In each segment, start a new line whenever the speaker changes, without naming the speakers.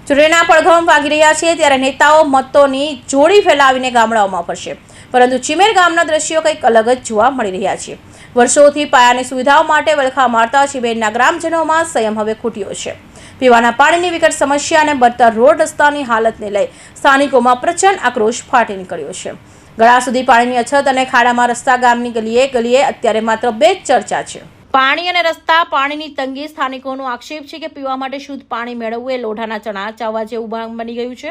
ચૂંટણીના પડઘમ વાગી રહ્યા છે ત્યારે નેતાઓ મતોની જોડી ફેલાવીને ગામડાઓમાં ફરશે, પરંતુ ચિમેર ગામના દ્રશ્યો કંઈક અલગ જ જોવા મળી રહ્યા છે। વર્ષોથી પાયાની સુવિધાઓ માટે વલખા મારતા ચિમેરના ગ્રામજનોમાં સંયમ હવે ખૂટ્યો છે। પીવાના પાણીની વિકટ સમસ્યા અને બદતર રોડ રસ્તાની હાલતને લઈ સ્થાનિકોમાં પ્રચંડ આક્રોશ ફાટી નીકળ્યો છે। ગળા સુધી પાણીની અછત અને ખાડામાં રસ્તા ગામની ગલીએ ગલીએ અત્યારે માત્ર બે જ ચર્ચા છે, પાણી અને રસ્તા। પાણીની તંગી સ્થાનિકોનો આક્ષેપ છે કે પીવા માટે શુદ્ધ પાણી મેળવવું એ લોઢાના ચણા ચાવવા જેવું બની ગયું છે।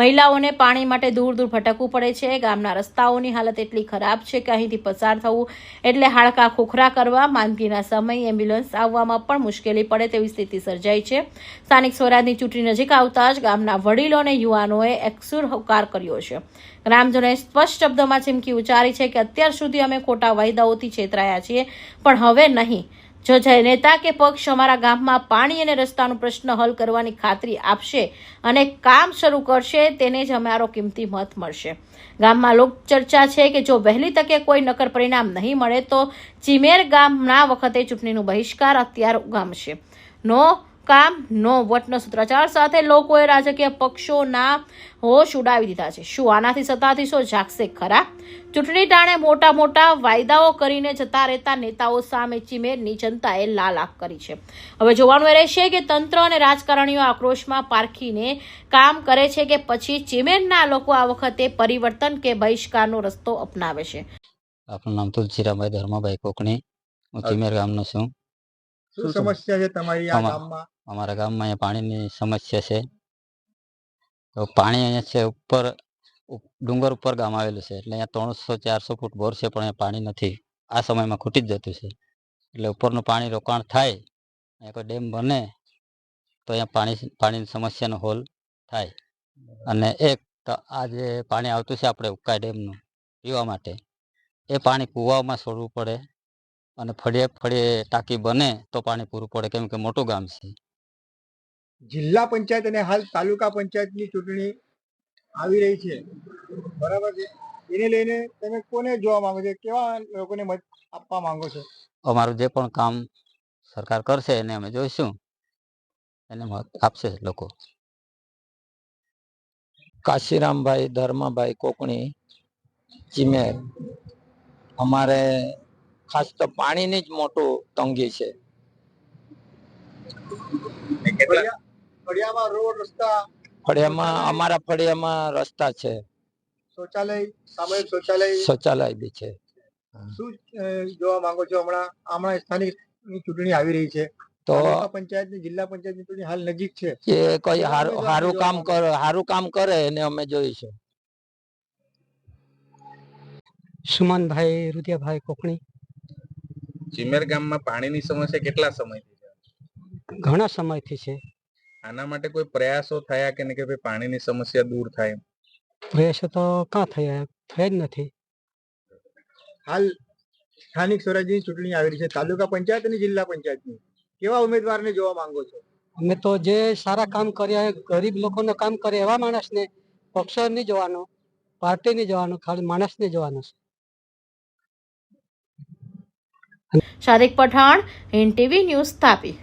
મહિલાઓને પાણી માટે દૂર દૂર ભટકવું પડે છે। ગામના રસ્તાઓની હાલત એટલી ખરાબ છે કે અહીંથી પસાર થવું એટલે હાડકાં ખોખરા કરવા, માંદગીના સમયે એમ્બ્યુલન્સ આવવામાં પણ મુશ્કેલી પડે તેવી સ્થિતિ સર્જાઈ છે। સ્થાનિક સ્વરાજની ચૂંટણી નજીક આવતા જ ગામના વડીલો અને યુવાનોએ એકસુર હોકાર કર્યો છે। ગ્રામજનોએ સ્પષ્ટ શબ્દોમાં ચીમકી ઉચ્ચારી છે કે અત્યાર સુધી અમે ખોટા વાયદાઓથી છેતરાયા છીએ, પણ હવે નહીં। જો નેતા કે પક્ષ અમારા ગામમાં પાણી અને રસ્તાનો પ્રશ્ન હલ કરવાની ખાતરી આપશે અને કામ શરૂ કરશે, તેને જ અમારો કિંમતી મત મળશે। ગામમાં લોકચર્ચા છે કે જો વહેલી તકે કોઈ નક્કર પરિણામ નહીં મળે તો ચિમેર ગામના વખતે ચૂંટણીનું બહિષ્કાર અત્યાર ઉગામશે। નો કામ નો વોટનો સૂત્રાચાર સાથે લોકોએ રાજકીય પક્ષોના હોશ ઉડાવી દીધા છે। શું આનાથી સત્તાધીશો જાગશે ખરા? ચૂંટણી ટાણે મોટા મોટા વાયદાઓ કરીને જતા રહેતા નેતાઓ સામે ચિમેરની જનતાએ લાલ આંખ કરી છે। હવે જોવાનું એ રહેશે કે તંત્ર અને રાજકારણીઓ આક્રોશમાં પારખીને કામ કરે છે કે પછી ચિમેરના લોકો આ વખતે પરિવર્તન કે બહિષ્કારનો રસ્તો અપનાવે છે।
આપનું નામ તુલસીરામભાઈ ધર્માભાઈ કોકણી, હું ચિમેર ગામનો છું।
શું સમસ્યા છે તમારી આ ગામમાં?
અમારા ગામમાં અહીંયા પાણીની સમસ્યા છે। તો પાણી અહીંયા છે ઉપર ડુંગર ઉપર ગામ આવેલું છે, એટલે અહીંયા 300-400 ફૂટ બોર છે, પણ અહીંયા પાણી નથી। આ સમયમાં ખૂટી જ જતું છે, એટલે ઉપરનું પાણી રોકાણ થાય, અહીંયા કોઈ ડેમ બને તો અહીંયા પાણીની સમસ્યાનો હોલ થાય। અને એક તો આ જે પાણી આવતું છે આપણે ઉકાઈ ડેમનું પીવા માટે, એ પાણી કૂવામાં છોડવું પડે, અને ફળીએ ફળીએ ટાંકી બને તો પાણી પૂરું પડે, કેમ કે મોટું ગામ છે।
જિલ્લા પંચાયત અને હાલ તાલુકા પંચાયતની ચૂંટણી આવી રહી છે, બરાબર છે? એને લઈને તમે કોને જોવા માંગો છો? કેવા લોકોને મત આપવા માંગો છો?
અમારું જે પણ કામ સરકાર કરશે એને અમે જોઈશું, એને મત આપશે લોકો।
કાશીરામભાઈ ધર્માભાઈ કોકણી, ચિમેર। અમારે ખાસ તો પાણીની જ મોટું તંગી છે।
ફળિયામાં રોડ રસ્તા,
અમારા ફળિયામાં રસ્તા છે,
શૌચાલય, સામૂહિક શૌચાલય
બી છે।
શું જોવા માંગો છો? હમણાં સ્થાનિક ચૂંટણી આવી રહી છે, તો પંચાયત જિલ્લા પંચાયતની ચૂંટણી હાલ નજીક છે,
એ કોઈ સારું કામ કરે એને અમે જોઈશું।
સુમનભાઈ રૂતિયાભાઈ કોકણી,
ચિમેર ગામમાં પાણીની સમસ્યા કેટલા સમયથી છે?
ઘણા સમયથી છે।
આના માટે કોઈ પ્રયાસો થયા કે નહીં કે ભાઈ પાણીની સમસ્યા દૂર થાય?
પ્રયાસો તો કાં થયા જ નથી।
હાલ સ્થાનિક સ્વરાજ્યની ચૂંટણી આવી રહી છે, તાલુકા પંચાયત અને જિલ્લા પંચાયતની, કેવા ઉમેદવારને જોવા માંગો છો?
અમે તો જે સારા કામ કર્યા, ગરીબ લોકોનો કામ કરે એવા માણસને, પક્ષ નહીં જોવાનો, પાર્ટી નહીં જોવાનો, ખાલી માણસને જોવાનો છે।
શારિક પઠાણ, હિન્દ ટીવી ન્યૂઝ, તાપી।